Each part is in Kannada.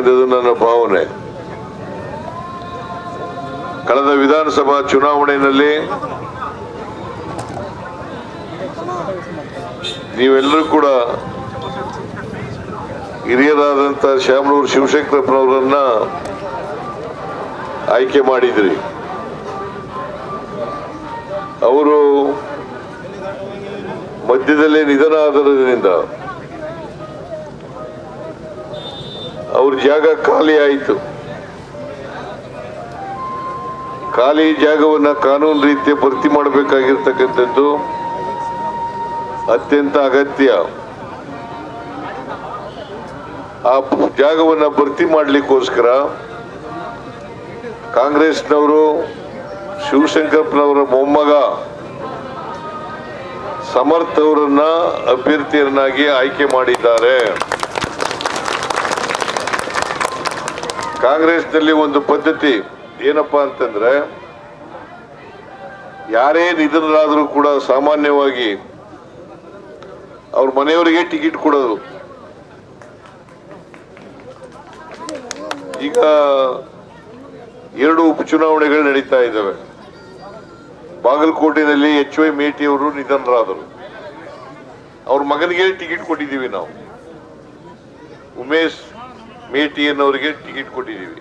ಅಂತಕ್ಕಂಥದ್ದು ನನ್ನ ಭಾವನೆ. ಕಳೆದ ವಿಧಾನಸಭಾ ಚುನಾವಣೆಯಲ್ಲಿ ನೀವೆಲ್ಲರೂ ಕೂಡ ಹಿರಿಯರಾದಂಥ ಶಾಮನೂರು ಶಿವಶಂಕರಪ್ಪನವರನ್ನ ಆಯ್ಕೆ ಮಾಡಿದ್ರಿ. ಅವರು ಮಧ್ಯದಲ್ಲೇ ನಿಧನ ಆದರಿಂದ ಅವ್ರ ಜಾಗ ಖಾಲಿ ಆಯಿತು. ಖಾಲಿ ಜಾಗವನ್ನು ಕಾನೂನು ರೀತಿಯ ಭರ್ತಿ ಮಾಡಬೇಕಾಗಿರ್ತಕ್ಕಂಥದ್ದು ಅತ್ಯಂತ ಅಗತ್ಯ. ಆ ಜಾಗವನ್ನು ಭರ್ತಿ ಮಾಡಲಿಕ್ಕೋಸ್ಕರ ಕಾಂಗ್ರೆಸ್ನವರು ಶಿವಶಂಕರಪ್ಪನವರ ಮೊಮ್ಮಗ ಸಮರ್ಥ್ ಅವರನ್ನ ಅಭ್ಯರ್ಥಿಯನ್ನಾಗಿ ಆಯ್ಕೆ ಮಾಡಿದ್ದಾರೆ. ಕಾಂಗ್ರೆಸ್ನಲ್ಲಿ ಒಂದು ಪದ್ಧತಿ ಏನಪ್ಪಾ ಅಂತಂದ್ರೆ, ಯಾರೇ ನಿಧನರಾದರೂ ಕೂಡ ಸಾಮಾನ್ಯವಾಗಿ ಅವ್ರ ಮನೆಯವರಿಗೆ ಟಿಕೆಟ್ ಕೊಡೋದು. ಈಗ 2 ಉಪಚುನಾವಣೆಗಳು ನಡೀತಾ ಇದ್ದಾವೆ. ಬಾಗಲಕೋಟೆಯಲ್ಲಿ HY ಮೇಟಿ ಅವರು ನಿಧನರಾದರು. ಅವ್ರ ಮಗನಿಗೆ ಟಿಕೆಟ್ ಕೊಟ್ಟಿದ್ದೀವಿ ನಾವು. ಉಮೇಶ್ ಮೇಟಿ ಅನ್ನೋರಿಗೆ ಟಿಕೆಟ್ ಕೊಟ್ಟಿದ್ದೀವಿ.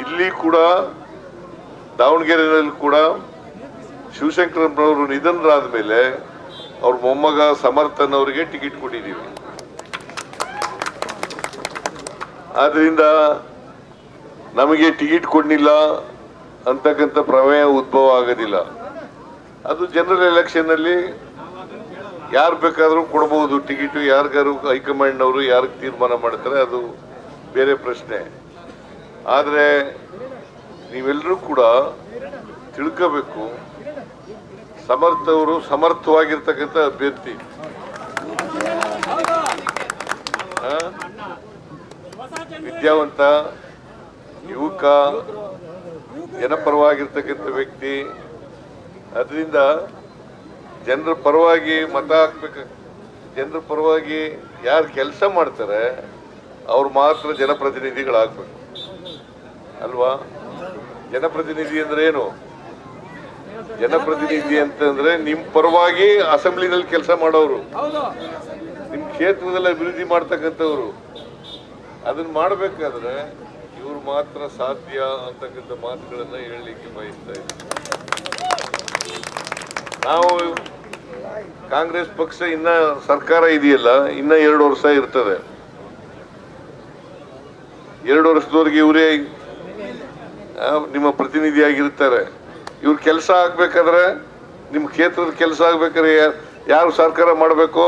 ಇಲ್ಲಿ ಕೂಡ ದಾವಣಗೆರೆಯಲ್ಲಿ ಕೂಡ ಶಿವಶಂಕರಪ್ಪನವರು ನಿಧನರಾದ ಮೇಲೆ ಅವ್ರ ಮೊಮ್ಮಗ ಸಮರ್ಥನ್ ಅವರಿಗೆ ಟಿಕೆಟ್ ಕೊಟ್ಟಿದ್ದೀವಿ. ಆದ್ರಿಂದ ನಮಗೆ ಟಿಕೆಟ್ ಕೊಡಲಿಲ್ಲ ಅಂತಕ್ಕಂಥ ಪ್ರಮೇಯ ಉದ್ಭವ ಆಗೋದಿಲ್ಲ. ಅದು ಜನರಲ್ ಎಲೆಕ್ಷನ್ ಅಲ್ಲಿ ಯಾರು ಬೇಕಾದರೂ ಕೊಡಬಹುದು ಟಿಕೆಟ್. ಯಾರಿಗಾರು ಹೈಕಮಾಂಡ್ನವರು ಯಾರಿಗೆ ತೀರ್ಮಾನ ಮಾಡ್ತಾರೆ ಅದು ಬೇರೆ ಪ್ರಶ್ನೆ. ಆದರೆ ನೀವೆಲ್ಲರೂ ಕೂಡ ತಿಳ್ಕೋಬೇಕು, ಸಮರ್ಥ ಅವರು ಸಮರ್ಥವಾಗಿರ್ತಕ್ಕಂಥ ಅಭ್ಯರ್ಥಿ. ವಿದ್ಯಾವಂತ ಯುವಕ, ಜನಪರವಾಗಿರ್ತಕ್ಕಂಥ ವ್ಯಕ್ತಿ. ಅದರಿಂದ ಜನರ ಪರವಾಗಿ ಮತ ಹಾಕ್ಬೇಕು. ಜನರ ಪರವಾಗಿ ಯಾರು ಕೆಲಸ ಮಾಡ್ತಾರೆ ಅವ್ರು ಮಾತ್ರ ಜನಪ್ರತಿನಿಧಿಗಳಾಗಬೇಕು ಅಲ್ವಾ? ಜನಪ್ರತಿನಿಧಿ ಅಂದ್ರೆ ಏನು? ಜನಪ್ರತಿನಿಧಿ ಅಂತಂದ್ರೆ ನಿಮ್ ಪರವಾಗಿ ಅಸೆಂಬ್ಲಿನಲ್ಲಿ ಕೆಲಸ ಮಾಡೋರು, ನಿಮ್ ಕ್ಷೇತ್ರದಲ್ಲಿ ಅಭಿವೃದ್ಧಿ ಮಾಡ್ತಕ್ಕಂಥವ್ರು. ಅದನ್ನ ಮಾಡ್ಬೇಕಾದ್ರೆ ಇವ್ರು ಮಾತ್ರ ಸಾಧ್ಯ ಅಂತಕ್ಕಂಥ ಮಾತುಗಳನ್ನ ಹೇಳಲಿಕ್ಕೆ ಬಯಸ್ತಾ ಇದ್ದೀವಿ. ನಾವು ಕಾಂಗ್ರೆಸ್ ಪಕ್ಷ ಇನ್ನ ಸರ್ಕಾರ ಇದೆಯಲ್ಲ, ಇನ್ನ 2 ವರ್ಷ ಇರ್ತದೆ. 2 ವರ್ಷದವರೆಗೆ ಇವರೇ ನಿಮ್ಮ ಪ್ರತಿನಿಧಿಯಾಗಿರ್ತಾರೆ. ಇವ್ರ ಕೆಲಸ ಆಗ್ಬೇಕಾದ್ರೆ, ನಿಮ್ ಕ್ಷೇತ್ರದ ಕೆಲಸ ಆಗ್ಬೇಕಾದ್ರೆ ಯಾರು ಸರ್ಕಾರ ಮಾಡಬೇಕು?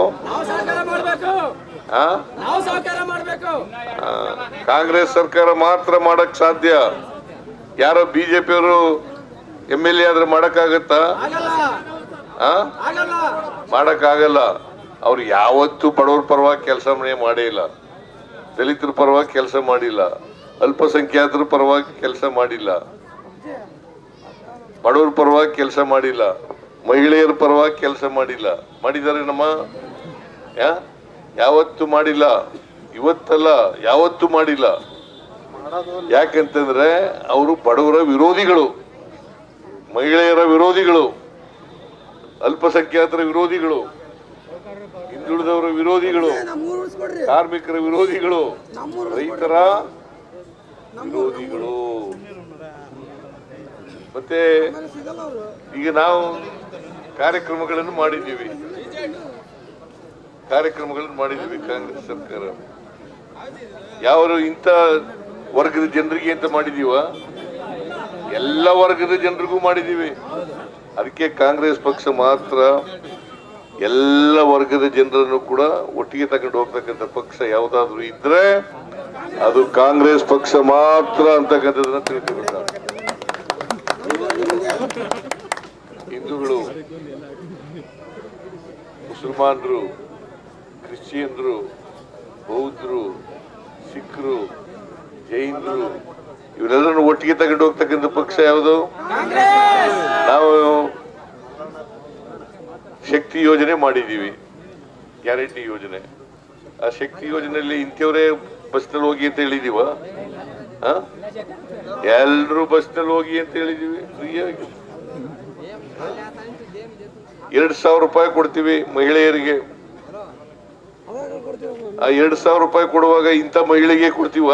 ಕಾಂಗ್ರೆಸ್ ಸರ್ಕಾರ ಮಾತ್ರ ಮಾಡಕ್ ಸಾಧ್ಯ. ಯಾರೋ ಬಿಜೆಪಿಯವರು MLA ಆದ್ರೆ ಮಾಡಕ್ಕಾಗತ್ತಾ? ಮಾಡಕ್ಕಾಗಲ್ಲ. ಅವ್ರು ಯಾವತ್ತೂ ಬಡವ್ರ ಪರವಾಗಿ ಕೆಲಸ ಮಾಡೇ ಇಲ್ಲ, ದಲಿತರ ಪರವಾಗಿ ಕೆಲಸ ಮಾಡಿಲ್ಲ, ಅಲ್ಪಸಂಖ್ಯಾತರ ಪರವಾಗಿ ಕೆಲಸ ಮಾಡಿಲ್ಲ, ಬಡವ್ರ ಪರವಾಗಿ ಕೆಲಸ ಮಾಡಿಲ್ಲ, ಮಹಿಳೆಯರ ಪರವಾಗಿ ಕೆಲಸ ಮಾಡಿಲ್ಲ. ಮಾಡಿದ್ದಾರೆ ನಮ್ಮ? ಯಾವತ್ತೂ ಮಾಡಿಲ್ಲ. ಇವತ್ತಲ್ಲ, ಯಾವತ್ತೂ ಮಾಡಿಲ್ಲ. ಯಾಕಂತಂದ್ರೆ ಅವರು ಬಡವರ ವಿರೋಧಿಗಳು, ಮಹಿಳೆಯರ ವಿರೋಧಿಗಳು, ಅಲ್ಪಸಂಖ್ಯಾತರ ವಿರೋಧಿಗಳು, ಹಿಂದುಳಿದವರ ವಿರೋಧಿಗಳು, ಕಾರ್ಮಿಕರ ವಿರೋಧಿಗಳು, ರೈತರ ವಿರೋಧಿಗಳು. ಮತ್ತೆ ಈಗ ನಾವು ಕಾರ್ಯಕ್ರಮಗಳನ್ನು ಮಾಡಿದ್ದೀವಿ ಕಾಂಗ್ರೆಸ್ ಸರ್ಕಾರ. ಯಾರು ಇಂಥ ವರ್ಗದ ಜನರಿಗೆ ಅಂತ ಮಾಡಿದೀವ? ಎಲ್ಲ ವರ್ಗದ ಜನರಿಗೂ ಮಾಡಿದ್ದೀವಿ. ಅದಕ್ಕೆ ಕಾಂಗ್ರೆಸ್ ಪಕ್ಷ ಮಾತ್ರ ಎಲ್ಲ ವರ್ಗದ ಜನರನ್ನು ಕೂಡ ಒಟ್ಟಿಗೆ ತಗೊಂಡು ಹೋಗ್ತಕ್ಕಂಥ ಪಕ್ಷ ಯಾವುದಾದ್ರೂ ಇದ್ರೆ ಅದು ಕಾಂಗ್ರೆಸ್ ಪಕ್ಷ ಮಾತ್ರ ಅಂತಕ್ಕಂಥದನ್ನ ತಿಳ್ಕೊಬೇಕಾಗುತ್ತೆ. ಹಿಂದೂಗಳು, ಮುಸಲ್ಮಾನರು, ಕ್ರಿಶ್ಚಿಯನ್ರು, ಬೌದ್ಧರು, ಸಿಖ್ರು, ಜೈನರು ಇವರೆಲ್ಲರನ್ನು ಒಟ್ಟಿಗೆ ತಗೊಂಡು ಹೋಗ್ತಕ್ಕಂಥ ಪಕ್ಷ ಯಾವುದು? ನಾವು ಶಕ್ತಿ ಯೋಜನೆ ಮಾಡಿದ್ದೀವಿ, ಗ್ಯಾರಂಟಿ ಯೋಜನೆ. ಆ ಶಕ್ತಿ ಯೋಜನೆಯಲ್ಲಿ ಇಂಥವರೇ ಬಸ್ನಲ್ಲಿ ಹೋಗಿ ಅಂತ ಹೇಳಿದೀವ? ಎಲ್ರು ಬಸ್ನಲ್ಲಿ ಹೋಗಿ ಅಂತ ಹೇಳಿದೀವಿ ಫ್ರೀಯಾಗಿ. 2,000 ರೂಪಾಯಿ ಕೊಡ್ತೀವಿ ಮಹಿಳೆಯರಿಗೆ. ಆ 2,000 ರೂಪಾಯಿ ಕೊಡುವಾಗ ಇಂಥ ಮಹಿಳೆಗೆ ಕೊಡ್ತೀವ?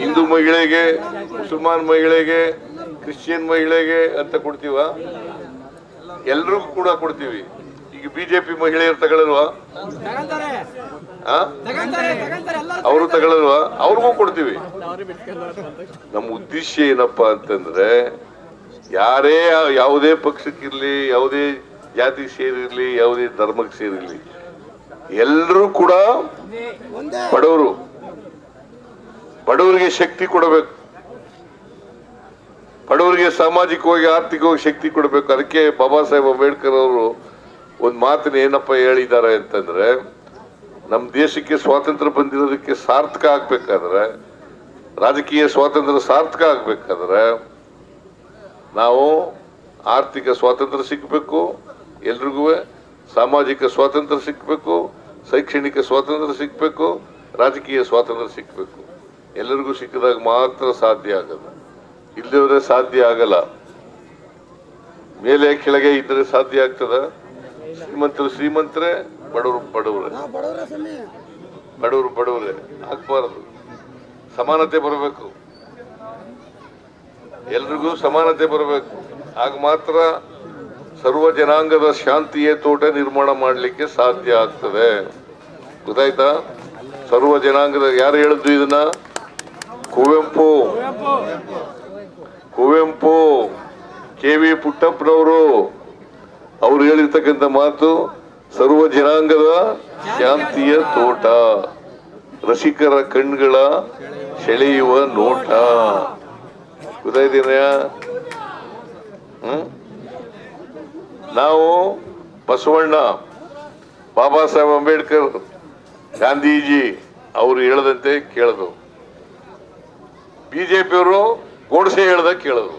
ಹಿಂದೂ ಮಹಿಳೆಗೆ, ಮುಸಲ್ಮಾನ್ ಮಹಿಳೆಗೆ, ಕ್ರಿಶ್ಚಿಯನ್ ಮಹಿಳೆಗೆ ಅಂತ ಕೊಡ್ತೀವ? ಎಲ್ರಿಗೂ ಕೂಡ ಕೊಡ್ತೀವಿ. ಈಗ ಬಿಜೆಪಿ ಮಹಿಳೆಯರು ತಗೊಳ್ಳಲ್ವಾ? ಅವರು ತಗೊಳ್ಳಲ್ವಾ? ಅವ್ರಿಗೂ ಕೊಡ್ತೀವಿ. ನಮ್ಮ ಉದ್ದೇಶ ಏನಪ್ಪಾ ಅಂತಂದ್ರೆ, ಯಾರೇ ಯಾವುದೇ ಪಕ್ಷಕ್ಕಿರ್ಲಿ, ಯಾವುದೇ ಜಾತಿ ಸೇರಿರ್ಲಿ, ಯಾವುದೇ ಧರ್ಮಕ್ಕೆ ಸೇರಿರ್ಲಿ, ಎಲ್ಲರೂ ಕೂಡ ಬಡವರಿಗೆ ಶಕ್ತಿ ಕೊಡಬೇಕು. ಬಡವರಿಗೆ ಸಾಮಾಜಿಕವಾಗಿ ಆರ್ಥಿಕವಾಗಿ ಶಕ್ತಿ ಕೊಡಬೇಕು. ಅದಕ್ಕೆ ಬಾಬಾ ಸಾಹೇಬ್ ಅಂಬೇಡ್ಕರ್ ಅವರು ಒಂದು ಮಾತನ್ನ ಏನಪ್ಪ ಹೇಳಿದ್ದಾರೆ ಅಂತಂದ್ರೆ, ನಮ್ಮ ದೇಶಕ್ಕೆ ಸ್ವಾತಂತ್ರ್ಯ ಬಂದಿರೋದಕ್ಕೆ ಸಾರ್ಥಕ ಆಗ್ಬೇಕಾದ್ರೆ, ರಾಜಕೀಯ ಸ್ವಾತಂತ್ರ್ಯ ಸಾರ್ಥಕ ಆಗ್ಬೇಕಾದ್ರೆ ನಾವು ಆರ್ಥಿಕ ಸ್ವಾತಂತ್ರ್ಯ ಸಿಗಬೇಕು, ಎಲ್ರಿಗೂ ಸಾಮಾಜಿಕ ಸ್ವಾತಂತ್ರ್ಯ ಸಿಗಬೇಕು, ಶೈಕ್ಷಣಿಕ ಸ್ವಾತಂತ್ರ್ಯ ಸಿಗಬೇಕು, ರಾಜಕೀಯ ಸ್ವಾತಂತ್ರ್ಯ ಸಿಗಬೇಕು. ಎಲ್ಲರಿಗೂ ಸಿಕ್ಕಿದಾಗ ಮಾತ್ರ ಸಾಧ್ಯ ಆಗಲ್ಲ. ಇಲ್ಲದ್ರೆ ಸಾಧ್ಯ ಆಗಲ್ಲ. ಮೇಲೆ ಕೆಳಗೆ ಇದ್ರೆ ಸಾಧ್ಯ ಆಗ್ತದ? ಶ್ರೀಮಂತರು ಶ್ರೀಮಂತರೇ, ಬಡವರು ಬಡವರೇ ಆಗ್ಬಾರದು. ಸಮಾನತೆ ಬರಬೇಕು, ಎಲ್ರಿಗೂ ಸಮಾನತೆ ಬರಬೇಕು. ಆಗ ಮಾತ್ರ ಸರ್ವ ಜನಾಂಗದ ಶಾಂತಿಯ ತೋಟ ನಿರ್ಮಾಣ ಮಾಡಲಿಕ್ಕೆ ಸಾಧ್ಯ ಆಗ್ತದೆ. ಗೊತ್ತಾಯ್ತಾ? ಸರ್ವ ಜನಾಂಗದ ಯಾರು ಹೇಳಿದ್ದು ಇದನ್ನ? ಕುವೆಂಪು KV ಪುಟ್ಟಪ್ಪನವರು ಅವ್ರು ಹೇಳಿರ್ತಕ್ಕಂಥ ಮಾತು ಸರ್ವ ಜನಾಂಗದ ಶಾಂತಿಯ ತೋಟ, ರಸಿಕರ ಕಣ್ಗಳ ಸೆಳೆಯುವ ನೋಟ. ಗೊತ್ತಾಯ್ತೀನ? ನಾವು ಬಸವಣ್ಣ, ಬಾಬಾ ಸಾಹೇಬ್ ಅಂಬೇಡ್ಕರ್, ಗಾಂಧೀಜಿ ಅವರು ಹೇಳದಂತೆ ಕೇಳದು. ಬಿಜೆಪಿಯವರು ಗೋಡ್ಸೆ ಹೇಳ್ದ ಕೇಳೋದು.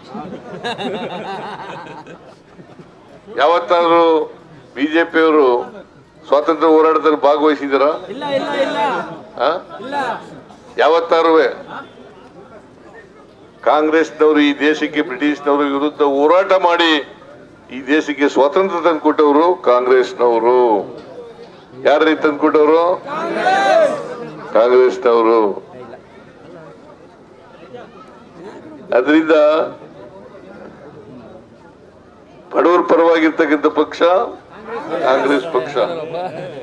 ಯಾವತ್ತಾದ್ರೂ ಬಿಜೆಪಿಯವರು ಸ್ವಾತಂತ್ರ್ಯ ಹೋರಾಟದಲ್ಲಿ ಭಾಗವಹಿಸಿದಾರ? ಯಾವತ್ತಾರು ಕಾಂಗ್ರೆಸ್ನವರು ಈ ದೇಶಕ್ಕೆ ಬ್ರಿಟಿಷ್ನವರ ವಿರುದ್ಧ ಹೋರಾಟ ಮಾಡಿ ಈ ದೇಶಕ್ಕೆ ಸ್ವಾತಂತ್ರ್ಯ ತಂದುಕೊಟ್ಟವರು ಕಾಂಗ್ರೆಸ್ನವರು. ಯಾರು ತಂದುಕೊಟ್ಟವರು? ಕಾಂಗ್ರೆಸ್ನವರು. ಅದರಿಂದ ಬಡವರ ಪರವಾಗಿರ್ತಕ್ಕಂಥ ಪಕ್ಷ ಕಾಂಗ್ರೆಸ್ ಪಕ್ಷ.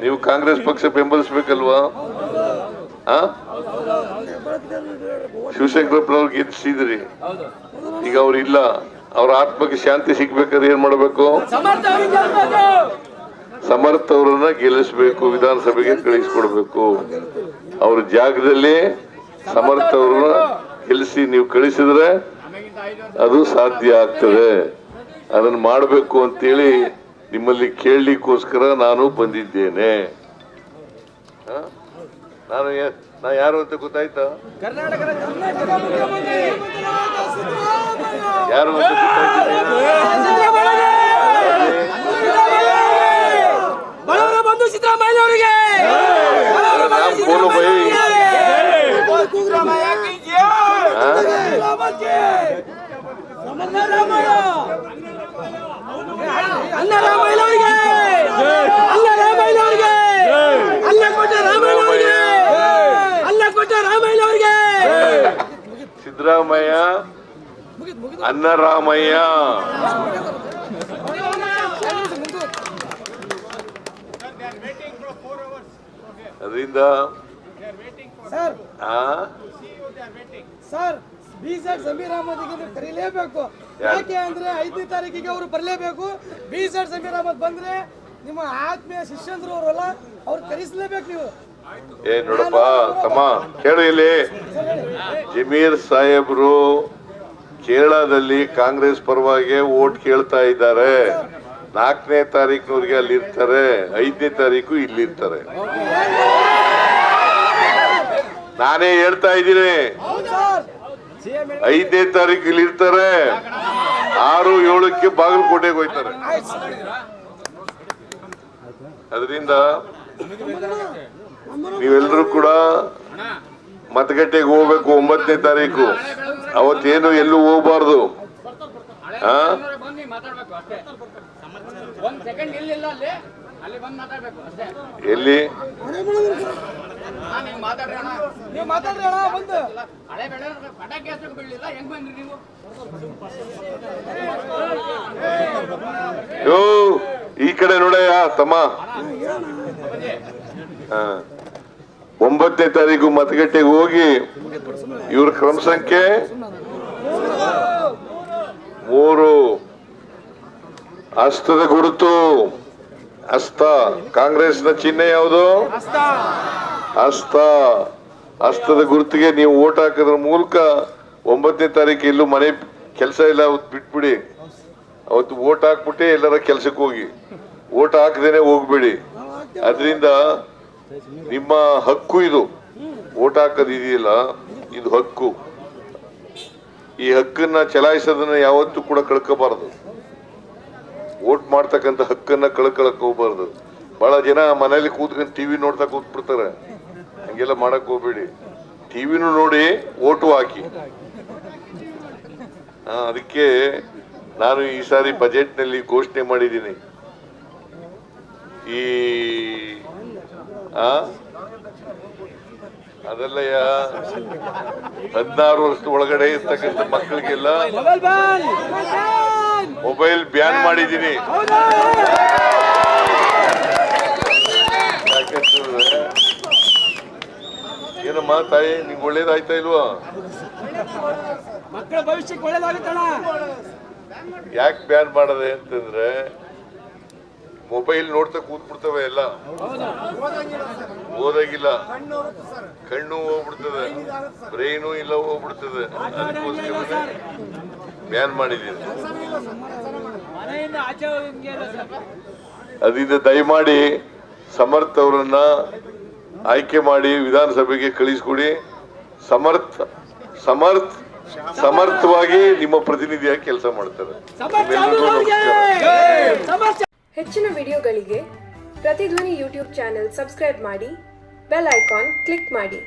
ನೀವು ಕಾಂಗ್ರೆಸ್ ಪಕ್ಷ ಬೆಂಬಲಿಸಬೇಕಲ್ವಾ? ಶಿವಶಂಕರಪ್ಪನವ್ರು ಗೆಲ್ಲಿಸಿದ್ರಿ, ಈಗ ಅವ್ರು ಇಲ್ಲ. ಅವ್ರ ಆತ್ಮಕ್ಕೆ ಶಾಂತಿ ಸಿಗ್ಬೇಕಾದ್ರೆ ಏನ್ ಮಾಡಬೇಕು? ಸಮರ್ಥ ಅವರನ್ನ ಗೆಲ್ಲಿಸಬೇಕು, ವಿಧಾನಸಭೆಗೆ ಕಳಿಸ್ಕೊಡ್ಬೇಕು. ಅವ್ರ ಜಾಗದಲ್ಲಿ ಸಮರ್ಥ ಅವ್ರನ್ನ ಗೆಲ್ಲಿಸಿ ನೀವು ಕಳಿಸಿದ್ರೆ ಅದು ಸಾಧ್ಯ ಆಗ್ತದೆ. ಅದನ್ನು ಮಾಡಬೇಕು ಅಂತೇಳಿ ನಿಮ್ಮಲ್ಲಿ ಕೇಳಲಿಕ್ಕೋಸ್ಕರ ನಾನು ಬಂದಿದ್ದೇನೆ. ನಾ ಯಾರು ಅಂತ ಗೊತ್ತಾಯ್ತಾ? ಯಾರು ಅಂತ ಸಿದ್ದರಾಮಯ್ಯ, ಅನ್ನರಾಮಯ್ಯ. ಅದರಿಂದ ಸರ್ BZ ಸಮೀರ್ ಅಹಮದ್ಗೆ ಕರೀಲೇಬೇಕು. ಯಾಕೆ ಅಂದ್ರೆ 5ನೇ ತಾರೀಕಿಗೆ ಅವರು ಬರಲೇಬೇಕು. BZ ಸಮೀರ್ ಅಹಮದ್ ಬಂದ್ರೆ ನಿಮ್ಮ ಆತ್ಮೀಯ ಶಿಷ್ಯಂದ್ರು ಅವರಲ್ಲ, ಅವ್ರು ಕರೆಸಲೇಬೇಕು ನೀವು. ನೋಡಪ್ಪ ತಮ್ಮ, ಕೇಳು ಇಲ್ಲಿ. ಜಮೀರ್ ಸಾಹೇಬ್ರು ಕೇರಳದಲ್ಲಿ ಕಾಂಗ್ರೆಸ್ ಪರವಾಗಿ ವೋಟ್ ಕೇಳ್ತಾ ಇದ್ದಾರೆ. 4ನೇ ತಾರೀಕಿನವ್ರಿಗೆ ಅಲ್ಲಿ ಇರ್ತಾರೆ, 5ನೇ ತಾರೀಕು ಇಲ್ಲಿರ್ತಾರೆ. ನಾನೇ ಹೇಳ್ತಾ ಇದ್ದೀನಿ, 5ನೇ ತಾರೀಕು ಇಲ್ಲಿ ಇರ್ತಾರೆ, 6, 7ಕ್ಕೆ ಬಾಗಲಕೋಟೆಗೆ ಹೋಯ್ತಾರೆ. ಅದರಿಂದ ನೀವೆಲ್ಲರೂ ಕೂಡ ಮತಗಟ್ಟೆಗೆ ಹೋಗ್ಬೇಕು 9ನೇ ತಾರೀಕು. ಅವತ್ತೇನು ಎಲ್ಲೂ ಹೋಗ್ಬಾರ್ದು. ಎಲ್ಲಿ ನೀವು ಮಾತಾಡ್ರಿ ಅಣ್ಣ ಬಂದು. ಯೋ ಈ ಕಡೆ ನೋಡಯ್ಯ ತಮ್ಮ. 9ನೇ ತಾರೀಕು ಮತಗಟ್ಟೆಗೆ ಹೋಗಿ ಇವ್ರ ಕ್ರಮ ಸಂಖ್ಯೆ 3 ಹಸ್ತದ ಗುರುತು ಹಸ್ತ. ಕಾಂಗ್ರೆಸ್ನ ಚಿಹ್ನೆ ಯಾವುದು? ಹಸ್ತ. ಹಸ್ತದ ಗುರುತಿಗೆ ನೀವು ಓಟ್ ಹಾಕೋದ್ರ ಮೂಲಕ 9ನೇ ತಾರೀಕು ಎಲ್ಲೂ ಮನೆ ಕೆಲಸ ಇಲ್ಲ ಅವತ್ತು ಬಿಟ್ಬಿಡಿ. ಅವತ್ತು ಓಟ್ ಹಾಕ್ಬಿಟ್ಟೆ ಎಲ್ಲರ ಕೆಲ್ಸಕ್ಕೆ ಹೋಗಿ. ಓಟ್ ಹಾಕದೇನೆ ಹೋಗ್ಬೇಡಿ. ಅದರಿಂದ ನಿಮ್ಮ ಹಕ್ಕು ಇದು. ಓಟ್ ಹಾಕೋದು ಇದೆಯಲ್ಲ ಇದು ಹಕ್ಕು. ಈ ಹಕ್ಕನ್ನ ಚಲಾಯಿಸೋದನ್ನ ಯಾವತ್ತೂ ಕೂಡ ಕಳ್ಕೋಬಾರದು. ವೋಟ್ ಮಾಡ್ತಕ್ಕಂಥ ಹಕ್ಕನ್ನ ಕಳ್ಕೊಳಕ್ ಹೋಗ್ಬಾರ್ದು. ಬಹಳ ಜನ ಮನೇಲಿ ಕೂತ್ಕೊಂಡು ಟಿವಿ ನೋಡ್ತಾ ಕೂತ್ಬಿಡ್ತಾರೆ. ಹಂಗೆಲ್ಲ ಮಾಡಕ್ ಹೋಗ್ಬೇಡಿ. ಟಿವಿನೂ ನೋಡಿ ಓಟು ಹಾಕಿ. ಅದಕ್ಕೆ ನಾನು ಈ ಸಾರಿ ಬಜೆಟ್ ನಲ್ಲಿ ಘೋಷಣೆ ಮಾಡಿದ್ದೀನಿ. ಈ ಅದೆಲ್ಲ 16 ವರ್ಷದ ಒಳಗಡೆ ಇರ್ತಕ್ಕಂಥ ಮಕ್ಕಳಿಗೆಲ್ಲ ಮೊಬೈಲ್ ಬ್ಯಾನ್ ಮಾಡಿದ್ದೀನಿ. ಯಾಕಂತಂದ್ರೆ ಏನಮ್ಮ ತಾಯಿ ನಿಂಗೆ ಒಳ್ಳೇದಾಯ್ತಾ ಇಲ್ವಾ? ಮಕ್ಕಳ ಭವಿಷ್ಯಕ್ಕೆ ಒಳ್ಳೇದಾಗುತ್ತಣ್ಣ. ಯಾಕೆ ಬ್ಯಾನ್ ಮಾಡದೆ ಅಂತಂದ್ರೆ ಮೊಬೈಲ್ ನೋಡ್ತಾ ಕೂತ್ಬಿಡ್ತವೆ. ಎಲ್ಲ ಓದಾಗಿಲ್ಲ, ಕಣ್ಣು ಹೋಗ್ಬಿಡ್ತದೆ, ಬ್ರೈನು ಇಲ್ಲ ಹೋಗ್ಬಿಡ್ತದೆ. ಅದಕ್ಕೋಸ್ಕರ ಬ್ಯಾನ್ ಮಾಡಿದ್ದೀನಿ. ಅದರಿಂದ ದಯಮಾಡಿ ಸಮರ್ಥ್ ಅವರನ್ನ ಆಯ್ಕೆ ಮಾಡಿ ವಿಧಾನಸಭೆಗೆ ಕಳಿಸ್ಕೊಡಿ. ಸಮರ್ಥವಾಗಿ ನಿಮ್ಮ ಪ್ರತಿನಿಧಿಯಾಗಿ ಕೆಲಸ ಮಾಡ್ತಾರೆ. ಹೆಚ್ಚಿನ ವಿಡಿಯೋಗಳಿಗೆ ಪ್ರತಿಧ್ವನಿ ಯೂಟ್ಯೂಬ್ ಚಾನೆಲ್ ಸಬ್ಸ್ಕ್ರೈಬ್ ಮಾಡಿ, ಬೆಲ್ ಐಕಾನ್ ಕ್ಲಿಕ್ ಮಾಡಿ.